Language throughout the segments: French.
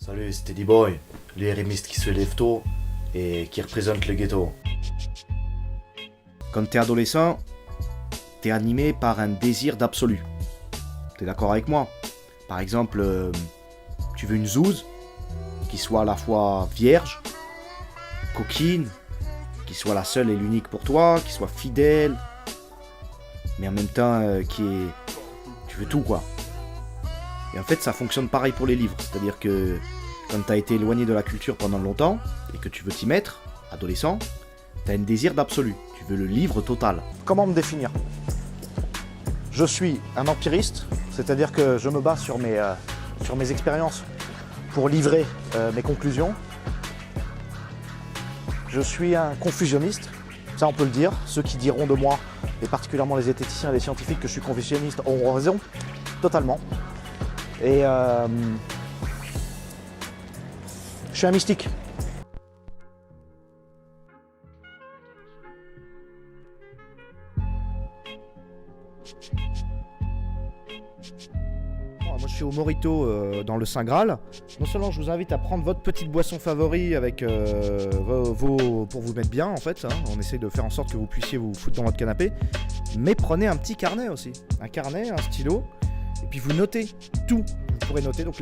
Salut, c'est Teddy Boy, l'hérémiste qui se lève tôt et qui représente le ghetto. Quand t'es adolescent, t'es animé par un désir d'absolu. T'es d'accord avec moi? Par exemple, tu veux une zouze qui soit à la fois vierge, coquine, qui soit la seule et l'unique pour toi, qui soit fidèle, mais en même temps qui est... Tu veux tout, quoi. Et en fait, ça fonctionne pareil pour les livres. C'est-à-dire que quand t'as été éloigné de la culture pendant longtemps et que tu veux t'y mettre, adolescent, t'as un désir d'absolu. Tu veux le livre total. Comment me définir? Je suis un empiriste, c'est-à-dire que je me base sur mes expériences pour livrer mes conclusions. Je suis un confusionniste, ça on peut le dire. Ceux qui diront de moi, et particulièrement les zététiciens et les scientifiques, que je suis confusionniste auront raison, totalement. Et je suis un mystique. Moi je suis au Morito dans le Saint Graal. Non seulement je vous invite à prendre votre petite boisson favori avec pour vous mettre bien en fait, hein. On essaie de faire en sorte que vous puissiez vous foutre dans votre canapé, mais prenez un petit carnet aussi, un carnet, un stylo, et puis vous notez tout. Vous pourrez noter donc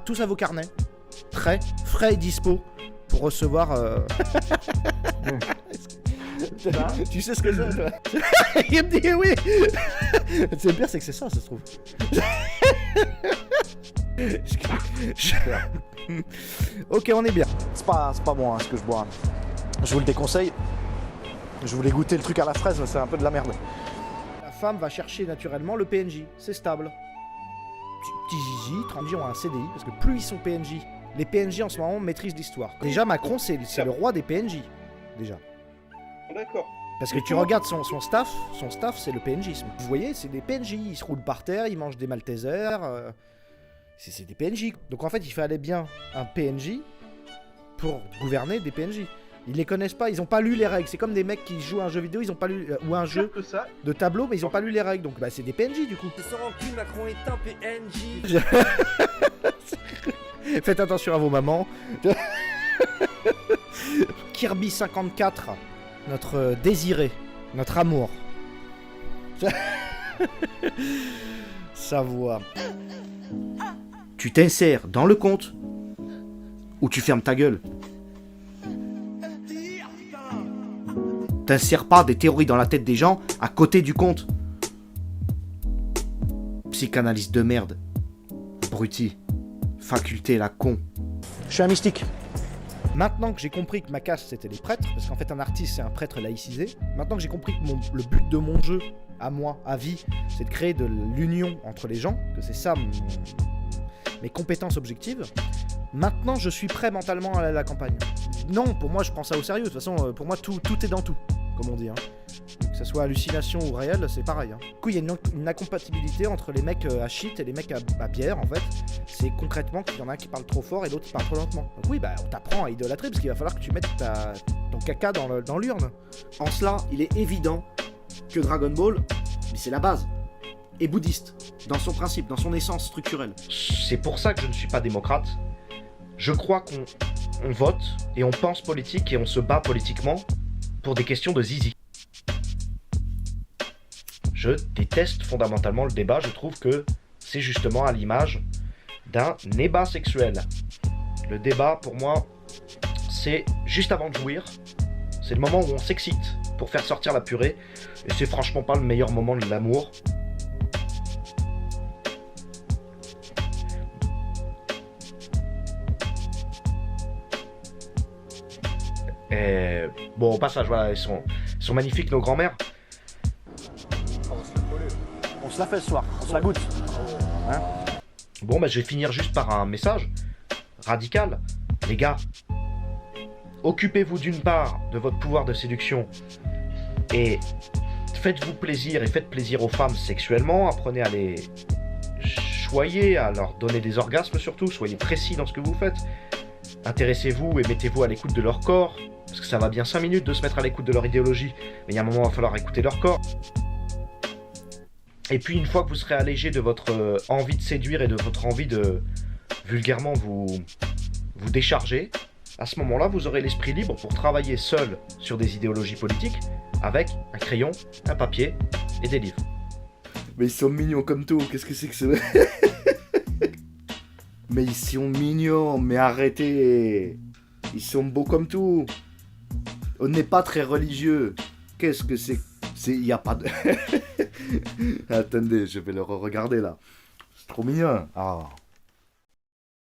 tous à vos carnets, prêts, frais et dispo pour recevoir. Tu sais ce que c'est, toi? Il me dit oui. C'est pire, c'est que c'est ça, ça se trouve. Ok, on est bien. C'est pas bon hein, ce que je bois. Je vous le déconseille. Je voulais goûter le truc à la fraise, mais c'est un peu de la merde. La femme va chercher naturellement le PNJ, c'est stable. Petit zizi, tranquille, ont un CDI, parce que plus ils sont PNJ, les PNJ en ce moment maîtrisent l'histoire. Déjà, Macron, c'est le roi des PNJ, déjà. D'accord. Parce que tu regardes son staff c'est le PNJisme. Vous voyez, c'est des PNJ, ils se roulent par terre, ils mangent des Maltesers, c'est des PNJ. Donc en fait, il fallait bien un PNJ pour gouverner des PNJ. Ils les connaissent pas, ils ont pas lu les règles. C'est comme des mecs qui jouent à un jeu vidéo, ils ont pas lu ou un jeu de tableau, mais ils ont pas lu les règles. Donc bah c'est des PNJ du coup. Sans rancune, Macron est un PNJ. Faites attention à vos mamans. Kirby 54, notre désiré, notre amour. Sa voix. Tu t'insères dans le compte ou tu fermes ta gueule. T'insères pas des théories dans la tête des gens à côté du compte. Psychanalyste de merde. Abruti. Faculté la con. Je suis un mystique. Maintenant que j'ai compris que ma caste c'était les prêtres, parce qu'en fait un artiste c'est un prêtre laïcisé, maintenant que j'ai compris que le but de mon jeu, à moi, à vie, c'est de créer de l'union entre les gens, que c'est ça mes compétences objectives, maintenant je suis prêt mentalement à aller à la campagne. Non, pour moi je prends ça au sérieux, de toute façon pour moi tout est dans tout, comme on dit. Hein. Que ce soit hallucination ou réel, c'est pareil. Hein. Du coup il y a une incompatibilité entre les mecs à shit et les mecs à bière en fait. C'est concrètement qu'il y en a un qui parle trop fort et l'autre qui parle trop lentement. Donc oui, bah on t'apprend à idolâtrer parce qu'il va falloir que tu mettes ton caca dans l'urne. En cela, il est évident que Dragon Ball, mais c'est la base, est bouddhiste, dans son principe, dans son essence structurelle. C'est pour ça que je ne suis pas démocrate. Je crois qu'on vote et on pense politique et on se bat politiquement pour des questions de zizi. Je déteste fondamentalement le débat, je trouve que c'est justement à l'image d'un ébat sexuel. Le débat, pour moi, c'est juste avant de jouir. C'est le moment où on s'excite pour faire sortir la purée. Et c'est franchement pas le meilleur moment de l'amour. Et bon, au passage, voilà, ils sont magnifiques, nos grands-mères. On se la fait ce soir, on se la goûte. Hein? Bon, bah je vais finir juste par un message radical. Les gars, occupez-vous d'une part de votre pouvoir de séduction et faites-vous plaisir et faites plaisir aux femmes sexuellement. Apprenez à les choyer, à leur donner des orgasmes surtout. Soyez précis dans ce que vous faites. Intéressez-vous et mettez-vous à l'écoute de leur corps. Parce que ça va bien 5 minutes de se mettre à l'écoute de leur idéologie. Mais il y a un moment, il va falloir écouter leur corps. Et puis une fois que vous serez allégé de votre envie de séduire et de votre envie de vulgairement vous vous décharger. À ce moment-là, vous aurez l'esprit libre pour travailler seul sur des idéologies politiques avec un crayon, un papier et des livres. Mais ils sont mignons comme tout, qu'est-ce que c'est que ce... Mais ils sont mignons, mais arrêtez. Ils sont beaux comme tout. On n'est pas très religieux. Qu'est-ce que c'est? Il n'y a pas de... Attendez, je vais le regarder là. C'est trop mignon. Ah.